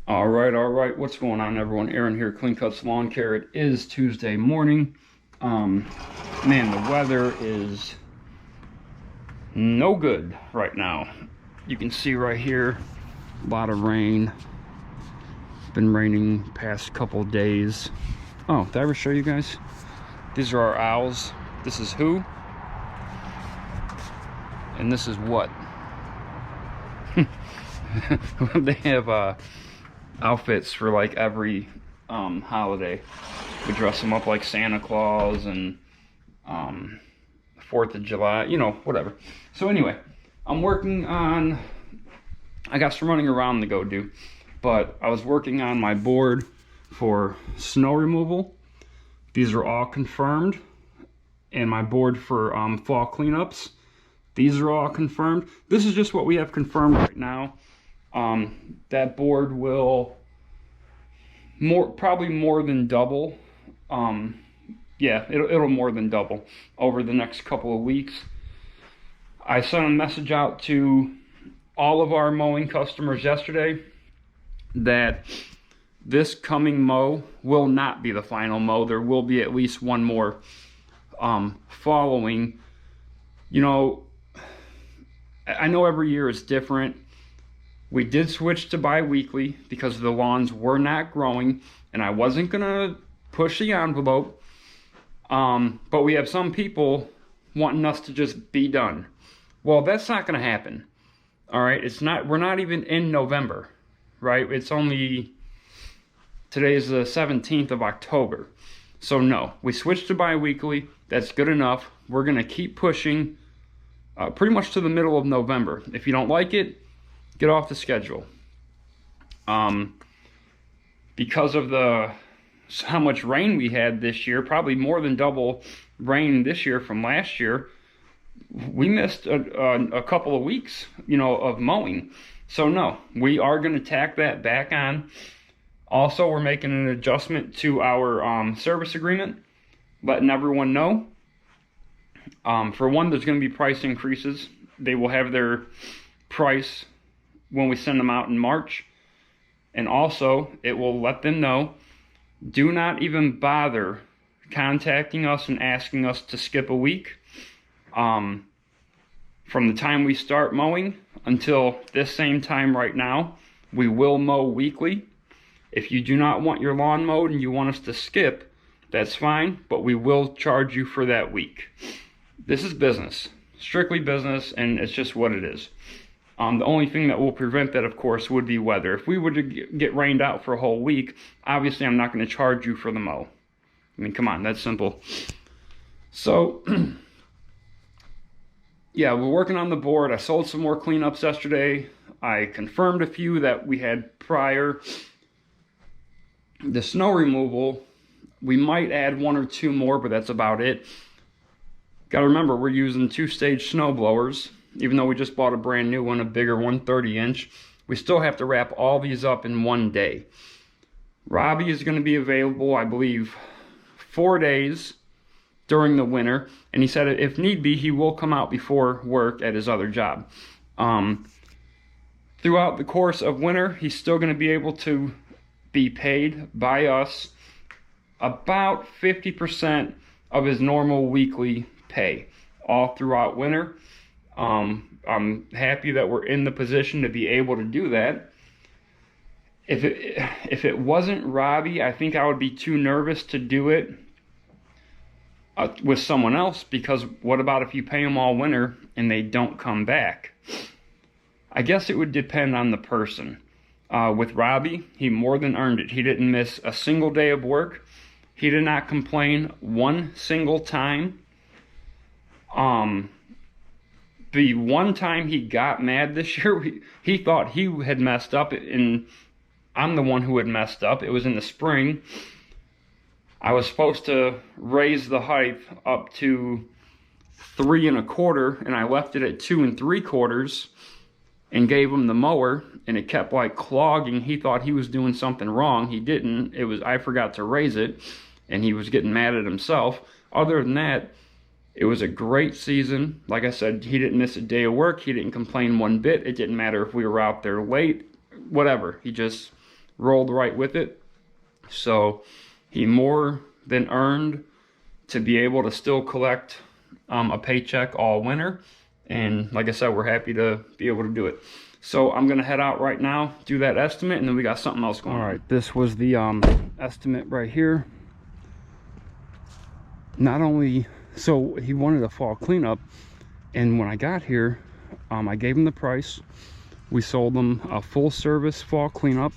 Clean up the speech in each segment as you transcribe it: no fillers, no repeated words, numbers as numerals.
All right. What's going on, everyone? Aaron here, Clean Cuts Lawn Care. It is Tuesday morning. Um, Man, the weather is no good right now. You can see right here, a lot of rain. Been raining past couple days. Oh, did I ever show you guys? These are our owls. This is who, and this is what. They have outfits for like every holiday. We dress them up like Santa Claus and 4th of July, whatever. So anyway, I'm working on, I got some running around to go do, but I was working on my board for snow removal. These are all confirmed. And my board for fall cleanups. These are all confirmed. This is just what we have confirmed right now. That board will probably more than double. Yeah, it'll more than double over the next couple of weeks. I sent a message out to all of our mowing customers yesterday that this coming mow will not be the final mow. There will be at least one more following. I know every year is different. We did switch to bi-weekly because the lawns were not growing and I wasn't gonna push the envelope. But we have some people wanting us to just be done. Well, that's not gonna happen. All right, we're not even in November, right? Today's the 17th of October. So no, we switched to bi-weekly. That's good enough. We're gonna keep pushing pretty much to the middle of November. If you don't like it, get off the schedule. Because of how much rain we had this year, probably more than double rain this year from last year, we missed a couple of weeks, of mowing. So no, we are going to tack that back on. Also, we're making an adjustment to our service agreement, letting everyone know. For one, there's going to be price increases. They will have their price when we send them out in March. And also, it will let them know, do not even bother contacting us and asking us to skip a week. From the time we start mowing until this same time right now, we will mow weekly. If you do not want your lawn mowed and you want us to skip, that's fine, but we will charge you for that week. This is business, strictly business, and it's just what it is. The only thing that will prevent that, of course, would be weather. If we were to get rained out for a whole week, obviously I'm not going to charge you for the mow. I mean, come on, that's simple. So, yeah, we're working on the board. I sold some more cleanups yesterday. I confirmed a few that we had prior. The snow removal, we might add one or two more, but that's about it. Got to remember, we're using 2-stage snow blowers. Even though we just bought a brand new one, a bigger one, 30-inch, we still have to wrap all these up in one day. Robbie is going to be available, I believe, 4 days during the winter, and he said if need be, he will come out before work at his other job. Throughout the course of winter, he's still going to be able to be paid by us about 50% of his normal weekly pay all throughout winter. I'm happy that we're in the position to be able to do that. If it wasn't Robbie, I think I would be too nervous to do it with someone else, because what about if you pay them all winter and they don't come back? I guess it would depend on the person. With Robbie, he more than earned it. He didn't miss a single day of work. He did not complain one single time. The one time he got mad this year, he thought he had messed up, and I'm the one who had messed up. It was in the spring. I was supposed to raise the height up to 3 1/4, and I left it at 2 3/4 and gave him the mower, and it kept like clogging. He thought he was doing something wrong. He didn't. I forgot to raise it, and he was getting mad at himself. Other than that, it was a great season. Like I said, he didn't miss a day of work. He didn't complain one bit. It didn't matter if we were out there late, whatever. He just rolled right with it. So he more than earned to be able to still collect a paycheck all winter. And like I said, we're happy to be able to do it. So I'm gonna head out right now, do that estimate, and then we got something else going on. All right, this was the estimate right here. Not only, so he wanted a fall cleanup, and when I got here, I gave him the price. We sold him a full service fall cleanup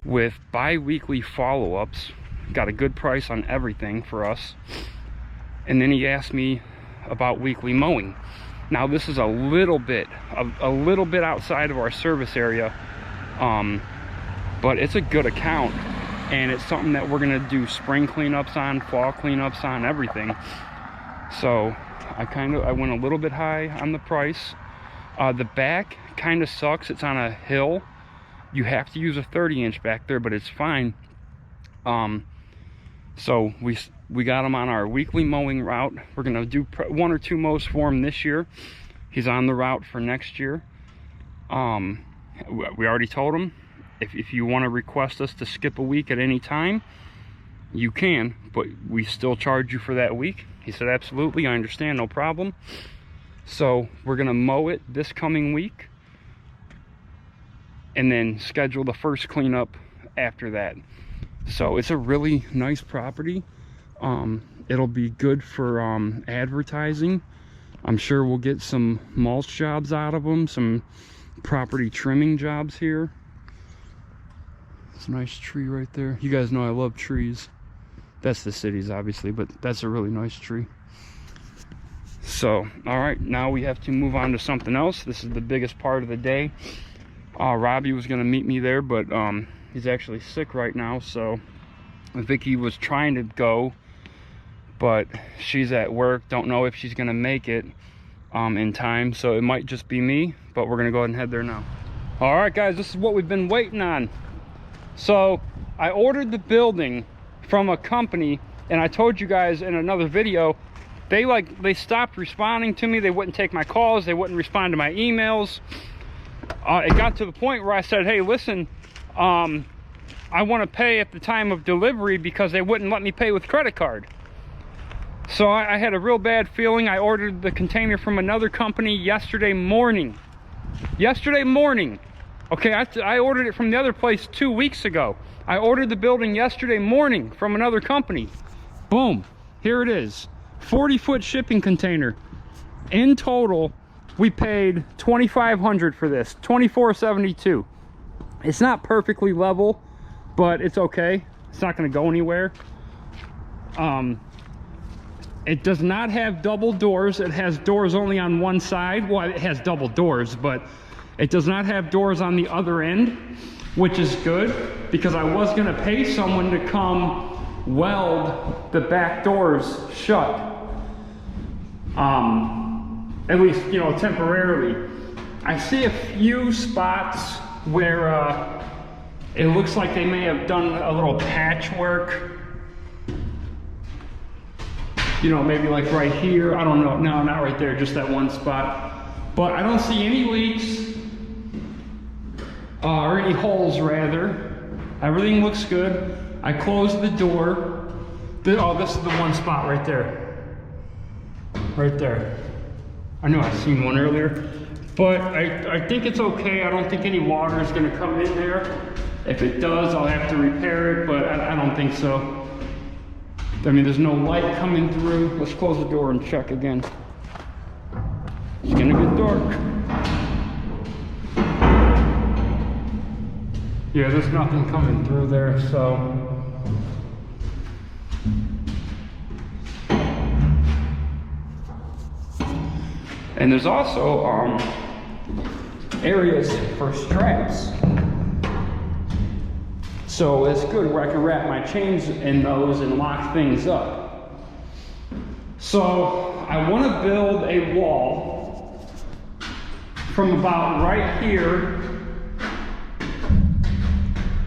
with bi-weekly follow-ups. Got a good price on everything for us. And then he asked me about weekly mowing. Now this is a little bit outside of our service area, but it's a good account, and it's something that we're gonna do spring cleanups on, fall cleanups on, everything. So I went a little bit high on the price. The back kind of sucks. It's on a hill. You have to use a 30-inch back there, but it's fine. So we got him on our weekly mowing route. We're gonna do 1 or 2 mows for him this year. He's on the route for next year. We already told him, if you want to request us to skip a week at any time, you can, but we still charge you for that week. He said, absolutely, I understand, no problem. So we're gonna mow it this coming week, and then schedule the first cleanup after that. So it's a really nice property. It'll be good for advertising. I'm sure we'll get some mulch jobs out of them, some property trimming jobs here. It's a nice tree right there. You guys know I love trees. That's the cities, obviously, but that's a really nice tree. So, all right, now we have to move on to something else. This is the biggest part of the day. Robbie was gonna meet me there, but he's actually sick right now, so Vicky was trying to go, but she's at work. Don't know if she's gonna make it in time, so it might just be me, but we're gonna go ahead and head there now. All right, guys, this is what we've been waiting on. So I ordered the building from a company, and I told you guys in another video, they stopped responding to me. They wouldn't take my calls. They wouldn't respond to my emails. It got to the point where I said, hey, listen, I want to pay at the time of delivery, because they wouldn't let me pay with credit card. So I had a real bad feeling. I ordered the container from another company yesterday morning. Okay, I ordered it from the other place 2 weeks ago. I ordered the building yesterday morning from another company. Boom, here it is. 40-foot shipping container. In total, we paid $2,500 for this, $2,472. It's not perfectly level, but it's okay. It's not gonna go anywhere. It does not have double doors. It has doors only on one side. Well, it has double doors, but it does not have doors on the other end, which is good, because I was gonna pay someone to come weld the back doors shut. At least, you know, temporarily. I see a few spots where it looks like they may have done a little patchwork. You know, maybe like right here. I don't know. No, not right there, just that one spot. But I don't see any leaks, or any holes rather. Everything looks good. I closed the door. Oh, this is the one spot right there. Right there. I know I've seen one earlier, but I think it's okay. I don't think any water is gonna come in there. If it does, I'll have to repair it, but I don't think so. I mean, there's no light coming through. Let's close the door and check again. It's gonna get dark. Yeah, there's nothing coming through there, so. And there's also areas for straps. So it's good where I can wrap my chains in those and lock things up. So I want to build a wall from about right here,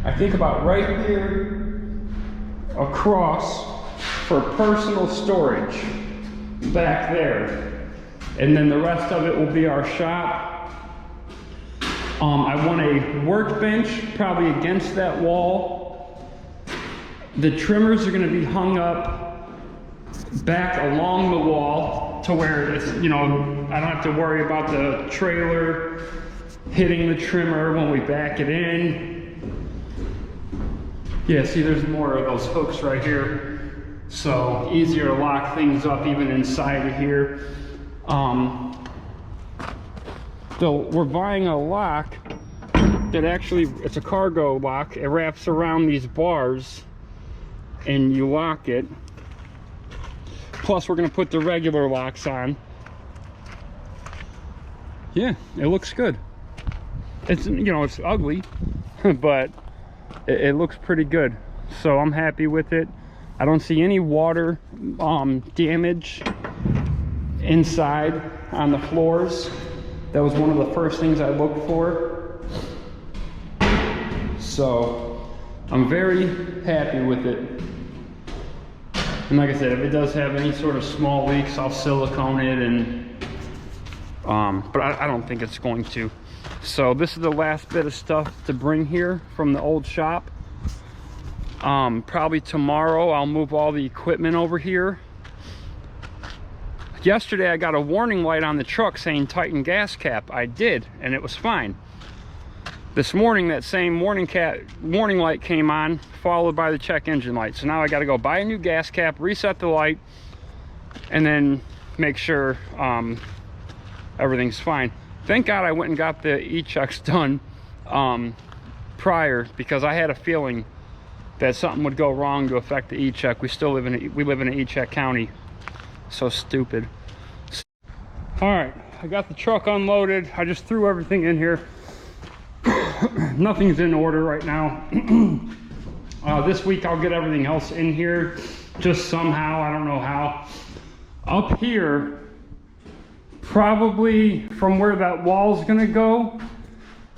I think about right here, across for personal storage back there. And then the rest of it will be our shop. I want a workbench probably against that wall. The trimmers are going to be hung up back along the wall to where it's, you know, I don't have to worry about the trailer hitting the trimmer when we back it in. Yeah, see, there's more of those hooks right here, so easier to lock things up even inside of here. So we're buying a lock that actually, it's a cargo lock. It wraps around these bars and you lock it. Plus we're gonna put the regular locks on. Yeah, it looks good. It's, you know, it's ugly, but it looks pretty good. So I'm happy with it. I don't see any water damage inside on the floors. That was one of the first things I looked for. So I'm very happy with it. And like I said, if it does have any sort of small leaks, I'll silicone it, and but I don't think it's going to. So this is the last bit of stuff to bring here from the old shop. Probably tomorrow I'll move all the equipment over here. Yesterday I got a warning light on the truck saying tighten gas cap. I did, and it was fine. This morning that same warning light came on, followed by the check engine light. So now I got to go buy a new gas cap, reset the light, and then make sure everything's fine. Thank God I went and got the e-checks done prior, because I had a feeling that something would go wrong to affect the e-check. We live in an e-check county. So stupid. All right, I got the truck unloaded. I just threw everything in here. Nothing's in order right now. This week I'll get everything else in here, just somehow, I don't know how. Up here, probably from where that wall's gonna go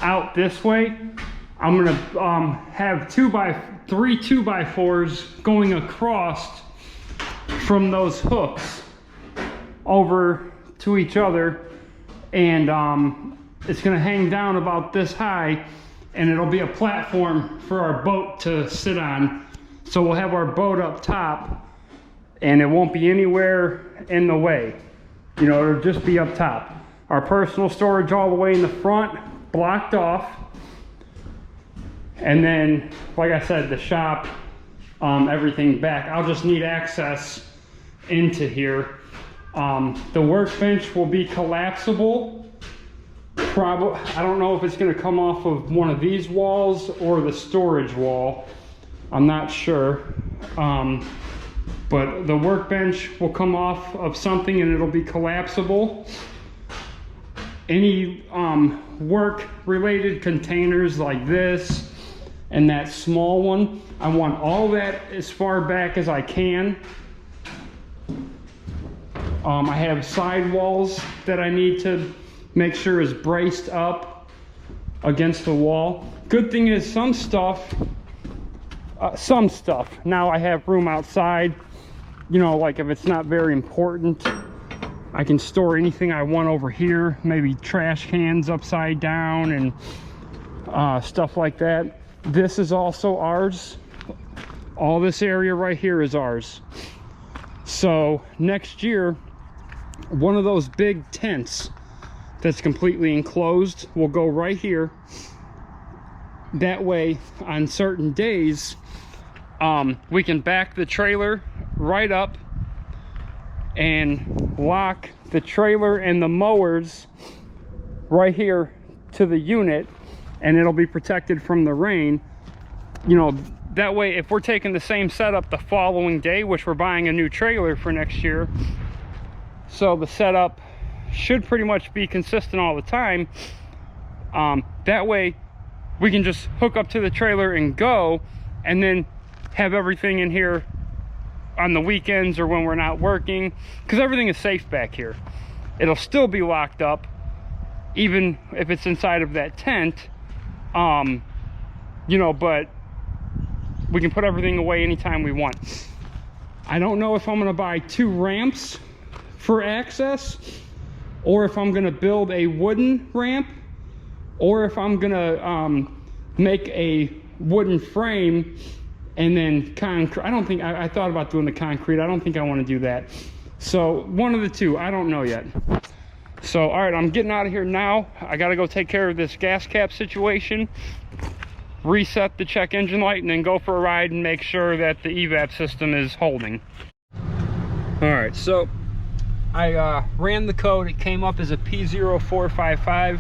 out this way, I'm gonna have 3 2x4s going across from those hooks over to each other, and it's gonna hang down about this high, and it'll be a platform for our boat to sit on. So we'll have our boat up top, and it won't be anywhere in the way. You know, it'll just be up top. Our personal storage all the way in the front, blocked off. And then, like I said, the shop, everything back. I'll just need access into here. The workbench will be collapsible. Probably, I don't know if it's going to come off of one of these walls or the storage wall. I'm not sure. But the workbench will come off of something and it'll be collapsible. Any work-related containers like this and that small one, I want all that as far back as I can. I have side walls that I need to make sure is braced up against the wall. Good thing is some stuff, now I have room outside, you know, like if it's not very important, I can store anything I want over here, maybe trash cans upside down and stuff like that. This is also ours. All this area right here is ours. So next year, one of those big tents that's completely enclosed will go right here. That way, on certain days, we can back the trailer right up and lock the trailer and the mowers right here to the unit, and it'll be protected from the rain. You know, that way if we're taking the same setup the following day, which we're buying a new trailer for next year, so the setup should pretty much be consistent all the time. That way we can just hook up to the trailer and go, and then have everything in here on the weekends or when we're not working, because everything is safe back here. It'll still be locked up even if it's inside of that tent, you know, but we can put everything away anytime we want. I don't know if I'm going to buy 2 ramps for access, or if I'm going to build a wooden ramp or if I'm gonna make a wooden frame and then concrete. I don't think, I thought about doing the concrete. I don't think I want to do that. So one of the two, I don't know yet. So all right, I'm getting out of here now. I gotta go take care of this gas cap situation, reset the check engine light, and then go for a ride and make sure that the evap system is holding. All right, so I ran the code. It came up as a P0455,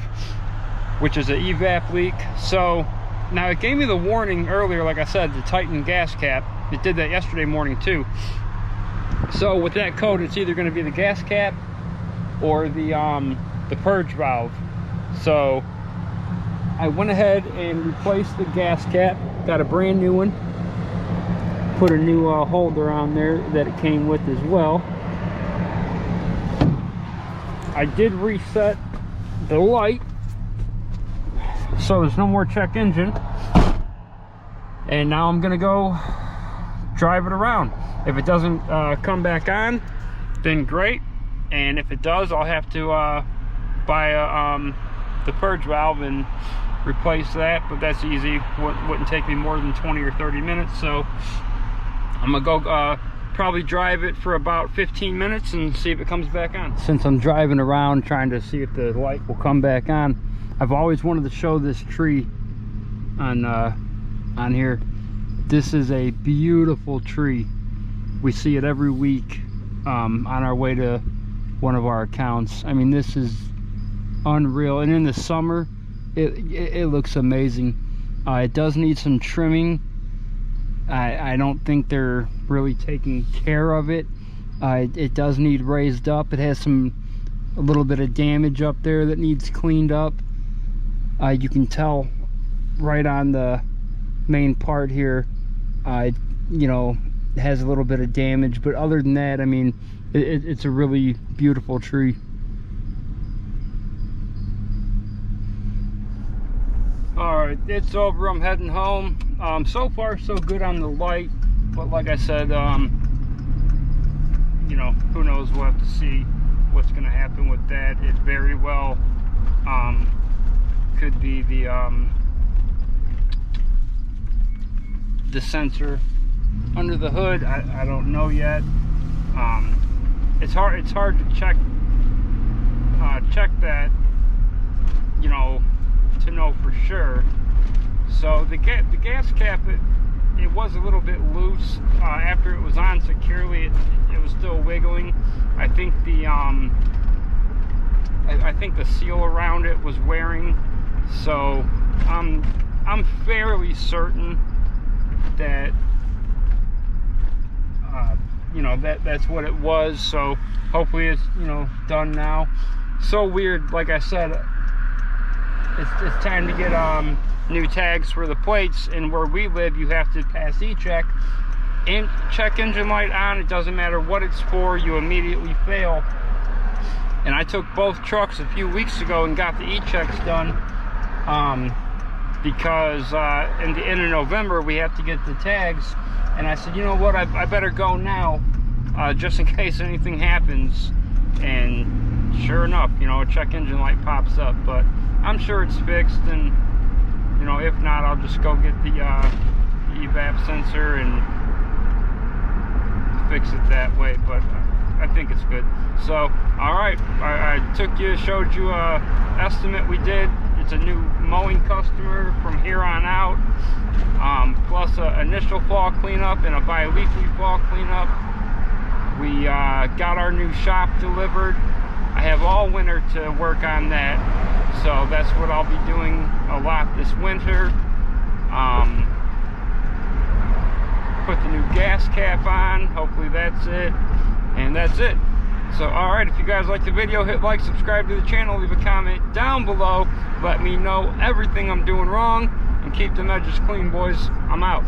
which is an evap leak. So now it gave me the warning earlier, like I said, to tighten gas cap. It did that yesterday morning too. So with that code, it's either going to be the gas cap or the purge valve. So I went ahead and replaced the gas cap, got a brand new one, put a new holder on there that it came with as well. I did reset the light, so there's no more check engine. And now I'm gonna go drive it around. If it doesn't come back on, then great. And if it does, I'll have to buy the purge valve and replace that, but that's easy. Wouldn't take me more than 20 or 30 minutes. So I'm gonna go probably drive it for about 15 minutes and see if it comes back on. Since I'm driving around trying to see if the light will come back on, I've always wanted to show this tree on here. This is a beautiful tree. We see it every week on our way to one of our accounts. I mean, this is unreal, and in the summer it looks amazing. It does need some trimming. I don't think they're really taking care of it. It does need raised up. It has a little bit of damage up there that needs cleaned up. You can tell right on the main part here, you know, it has a little bit of damage, but other than that, I mean, it's a really beautiful tree. All right, it's over. I'm heading home. So far so good on the light, but like I said, you know, who knows, we'll have to see what's going to happen with that. It very well could be the sensor under the hood. I don't know yet. It's hard to check that, you know, to know for sure. So the gas cap, it was a little bit loose. After it was on securely, it was still wiggling. I think the I think the seal around it was wearing. So I'm fairly certain that you know, that's what it was. So hopefully it's, you know, done now. So weird, like I said, it's time to get new tags for the plates, and where we live you have to pass e-check and check engine light on. It doesn't matter what it's for, you immediately fail. And I took both trucks a few weeks ago and got the e-checks done because in the end of November we have to get the tags. And I said, you know what, I better go now, just in case anything happens. And sure enough, you know, a check engine light pops up. But I'm sure it's fixed, and you know, if not, I'll just go get the evap sensor and fix it that way. But I think it's good. So all right, I showed you a estimate we did. It's a new mowing customer from here on out, plus an initial fall cleanup and a bi-weekly fall cleanup. We got our new shop delivered. I have all winter to work on that, so that's what I'll be doing a lot this winter. Put the new gas cap on. Hopefully that's it, and that's it. So all right, if you guys like the video, hit like, subscribe to the channel, leave a comment down below, let me know everything I'm doing wrong, and keep the edges clean, boys. I'm out.